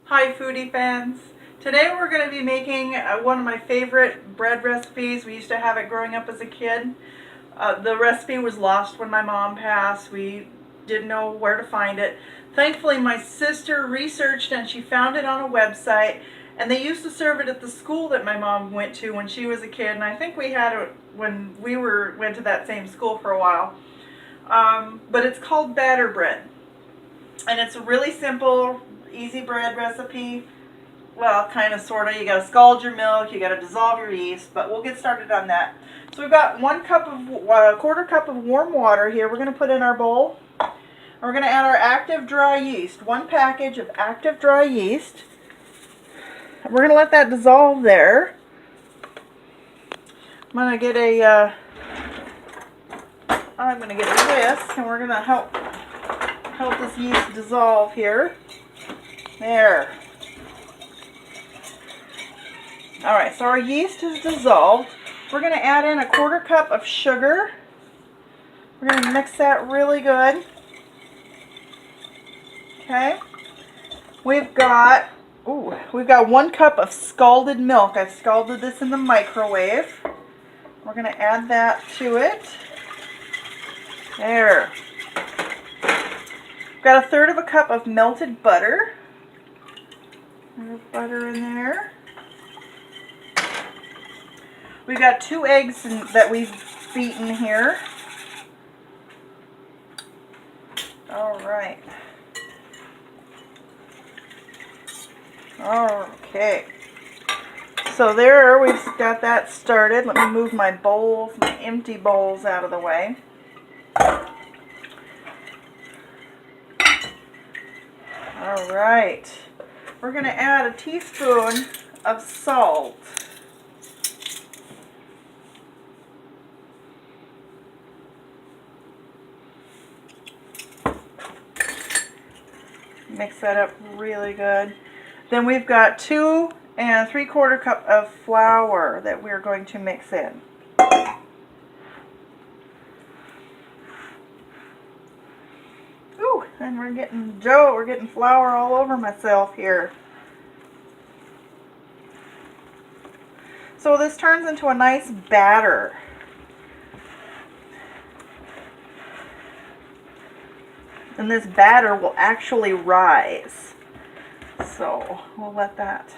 Hi foodie fans. Today we're going to be making one of my favorite bread recipes. We used to have it growing up as a kid. The recipe was lost when my mom passed. We didn't know where to find it. Thankfully my sister researched and she found it on a website, and they used to serve it at the school that my mom went to when she was a kid, and I think we had it when we went to that same school for a while. But it's called batter bread, and it's a really simple, easy bread recipe. Well, kind of, sort of. You got to scald your milk, you got to dissolve your yeast, but we'll get started on that. So we've got quarter cup of warm water here. We're going to put in our bowl. And we're going to add our active dry yeast. 1 package of active dry yeast. We're going to let that dissolve there. I'm going to get a whisk, and we're going to help this yeast dissolve here. There. Alright, so our yeast is dissolved. We're going to add in a quarter cup of sugar. We're going to mix that really good. Okay. We've got 1 cup of scalded milk. I've scalded this in the microwave. We're going to add that to it. There. We've got 1/3 cup of melted butter. There's butter in there. We've got 2 eggs that we've beaten here. All right. Okay. So there, we've got that started. Let me move my empty bowls out of the way. All right. We're going to add a teaspoon of salt. Mix that up really good. Then we've got 2 3/4 cup of flour that we're going to mix in. Ooh, and we're getting flour all over myself here. So this turns into a nice batter. And this batter will actually rise. So we'll let that.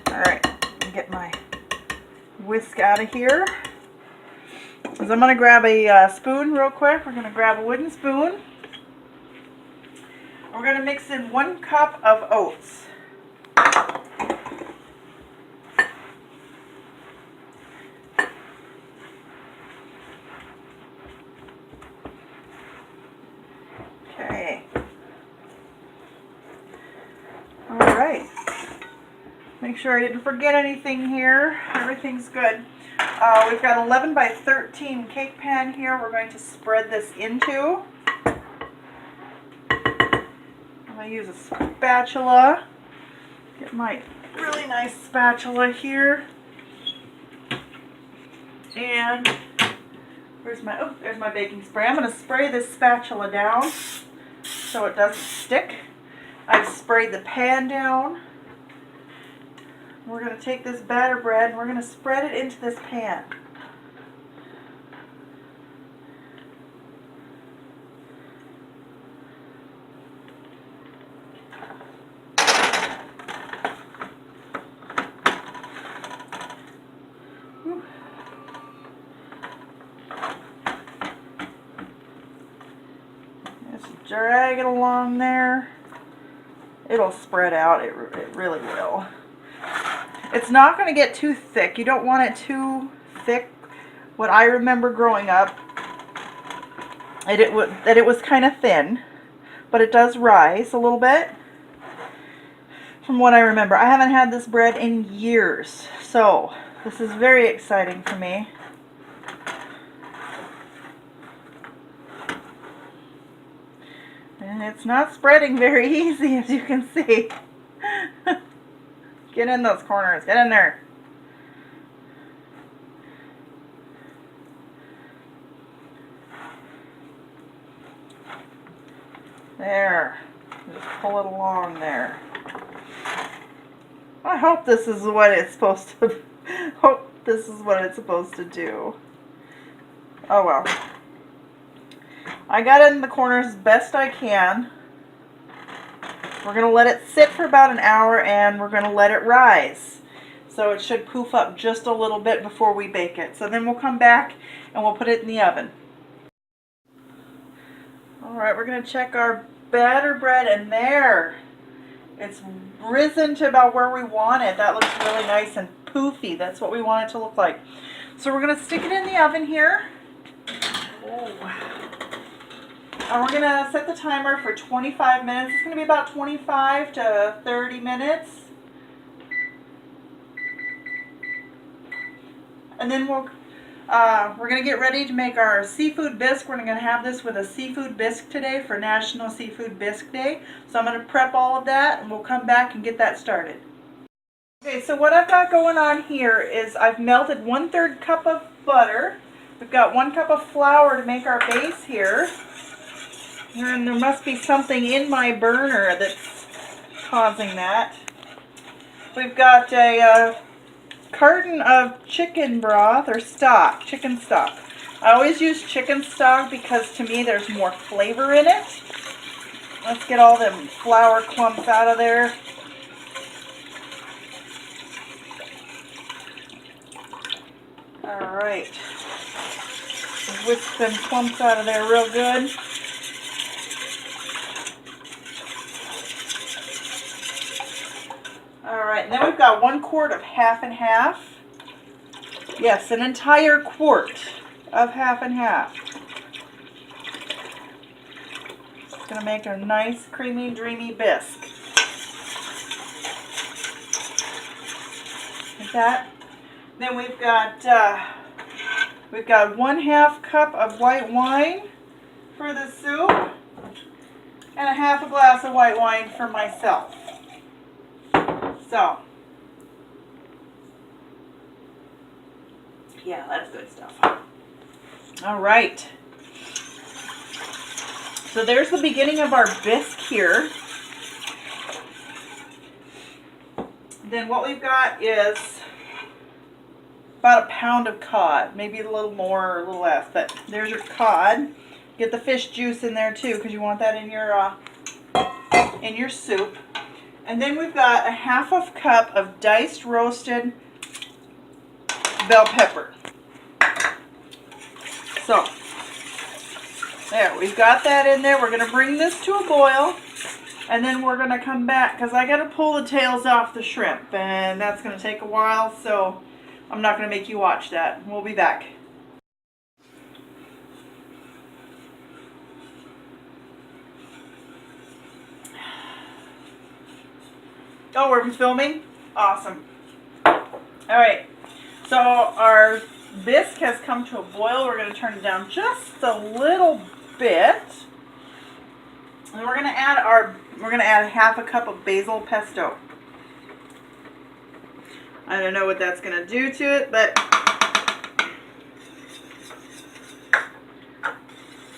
Alright, get my whisk out of here. So I'm going to grab a spoon real quick. We're going to grab a wooden spoon. We're going to mix in 1 cup of oats. Okay. Alright. Make sure I didn't forget anything here. Everything's good. We've got 11 by 13 cake pan here we're going to spread this into. I'm going to use a spatula. Get my really nice spatula here. And there's my baking spray. I'm going to spray this spatula down so it doesn't stick. I've sprayed the pan down. We're going to take this batter bread and we're going to spread it into this pan. Just drag it along there. It'll spread out. It really will. It's not going to get too thick. You don't want it too thick. What I remember growing up, it was kind of thin, but it does rise a little bit. From what I remember, I haven't had this bread in years, so this is very exciting for me. And it's not spreading very easy, as you can see. Get in those corners. Get in there. There. Just pull it along there. I hope this is what it's supposed to hope this is what it's supposed to do. Oh well. I got it in the corners as best I can. We're going to let it sit for about an hour and we're going to let it rise. So it should poof up just a little bit before we bake it. So then we'll come back and we'll put it in the oven. Alright, we're going to check our batter bread, and there. It's risen to about where we want it. That looks really nice and poofy. That's what we want it to look like. So we're going to stick it in the oven here. And we're going to set the timer for 25 minutes. It's going to be about 25 to 30 minutes. And then we're going to get ready to make our seafood bisque. We're going to have this with a seafood bisque today for National Seafood Bisque Day. So I'm going to prep all of that and we'll come back and get that started. Okay, so what I've got going on here is I've melted 1/3 cup of butter. We've got 1 cup of flour to make our base here. And there must be something in my burner that's causing that. We've got a carton of chicken broth or stock, chicken stock. I always use chicken stock because to me there's more flavor in it. Let's get all them flour clumps out of there. Alright. Whisk them clumps out of there real good. Alright, and then we've got 1 quart of half and half. Yes, an entire quart of half and half. It's going to make a nice, creamy, dreamy bisque. Like that. Then we've got 1/2 cup of white wine for the soup, and a 1/2 glass of white wine for myself. So, yeah, that's good stuff. All right. So there's the beginning of our bisque here. Then what we've got is about 1 pound of cod, maybe a little more or a little less, but there's your cod. Get the fish juice in there too, because you want that in your soup. And then we've got a 1/2 cup of diced roasted bell pepper. So, there, we've got that in there. We're going to bring this to a boil, and then we're going to come back, because I got to pull the tails off the shrimp, and that's going to take a while, so I'm not going to make you watch that. We'll be back. Oh, we're filming? Awesome. Alright, so our bisque has come to a boil. We're going to turn it down just a little bit. And we're going to add a 1/2 cup of basil pesto. I don't know what that's going to do to it, but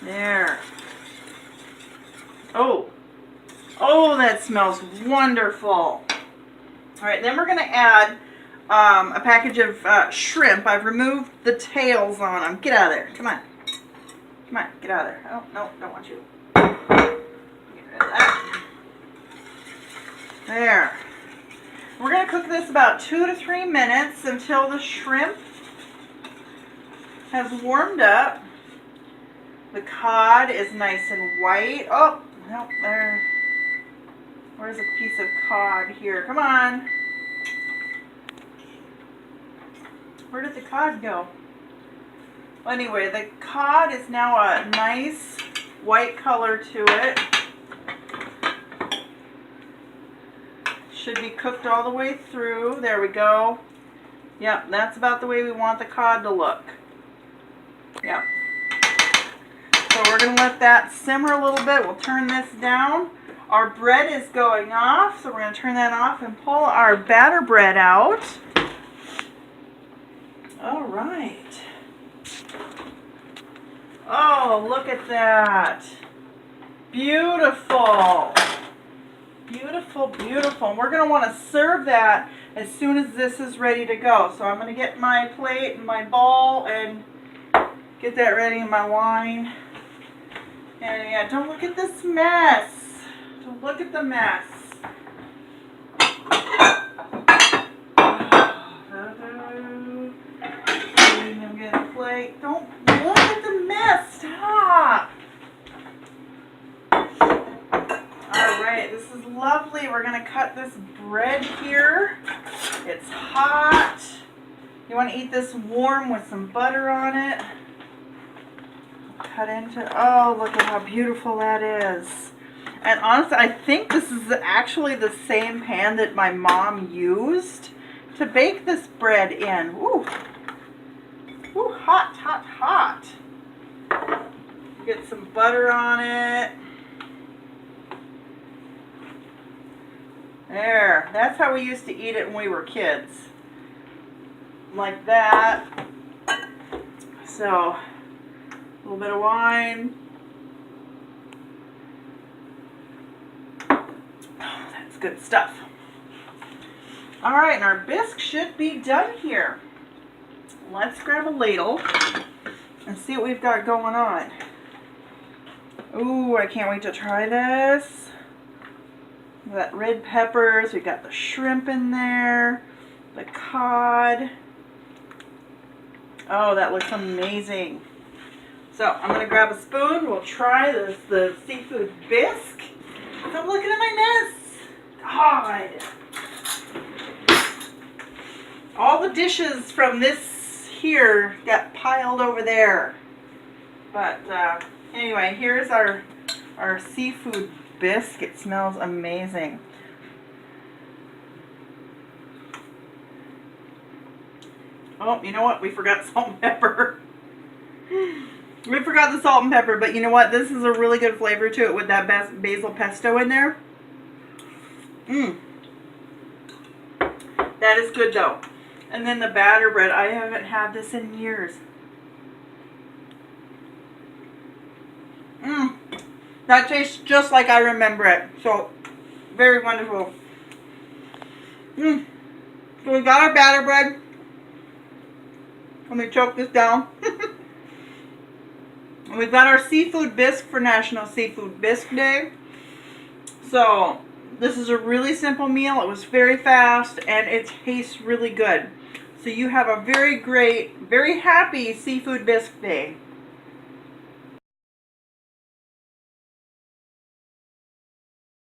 there. Oh, that smells wonderful. Alright, then we're going to add a package of shrimp. I've removed the tails on them. Get out of there. Come on. Come on, get out of there. Oh, no, don't want you. Get rid of that. There. We're going to cook this about 2 to 3 minutes until the shrimp has warmed up. The cod is nice and white. Oh, no, there. Where's a piece of cod here? Come on. Where did the cod go? Well, anyway, the cod is now a nice white color to it. Should be cooked all the way through. There we go. Yep, that's about the way we want the cod to look. Yep. So we're going to let that simmer a little bit. We'll turn this down. Our bread is going off, so we're going to turn that off and pull our batter bread out. All right. Oh, look at that. Beautiful. Beautiful, beautiful. And we're going to want to serve that as soon as this is ready to go. So I'm going to get my plate and my bowl and get that ready in my wine. And yeah, don't look at this mess. Don't look at the mess. I'm getting a plate. Don't look at the mess. Stop. Alright, this is lovely. We're going to cut this bread here. It's hot. You want to eat this warm with some butter on it. Cut into, oh, look at how beautiful that is. And honestly, I think this is actually the same pan that my mom used to bake this bread in. Ooh. Ooh, hot, hot, hot. Get some butter on it. There, that's how we used to eat it when we were kids. Like that. So, a little bit of wine. Oh, that's good stuff. Alright, and our bisque should be done here. Let's grab a ladle and see what we've got going on. Ooh, I can't wait to try this. We got red peppers, we got the shrimp in there, the cod. Oh, that looks amazing. So I'm going to grab a spoon. We'll try the seafood bisque. Stop looking at my mess. God. All the dishes from this here got piled over there. But anyway, here's our seafood bisque. It smells amazing. Oh, you know what? We forgot salt and pepper. We forgot the salt and pepper, but you know what? This is a really good flavor to it with that basil pesto in there. Mmm. That is good though. And then the batter bread. I haven't had this in years. Mmm. That tastes just like I remember it. So, very wonderful. Mmm. So we got our batter bread. Let me choke this down. We've got our seafood bisque for National Seafood Bisque Day. So, this is a really simple meal. It was very fast and it tastes really good. So you have a very great, very happy Seafood Bisque Day.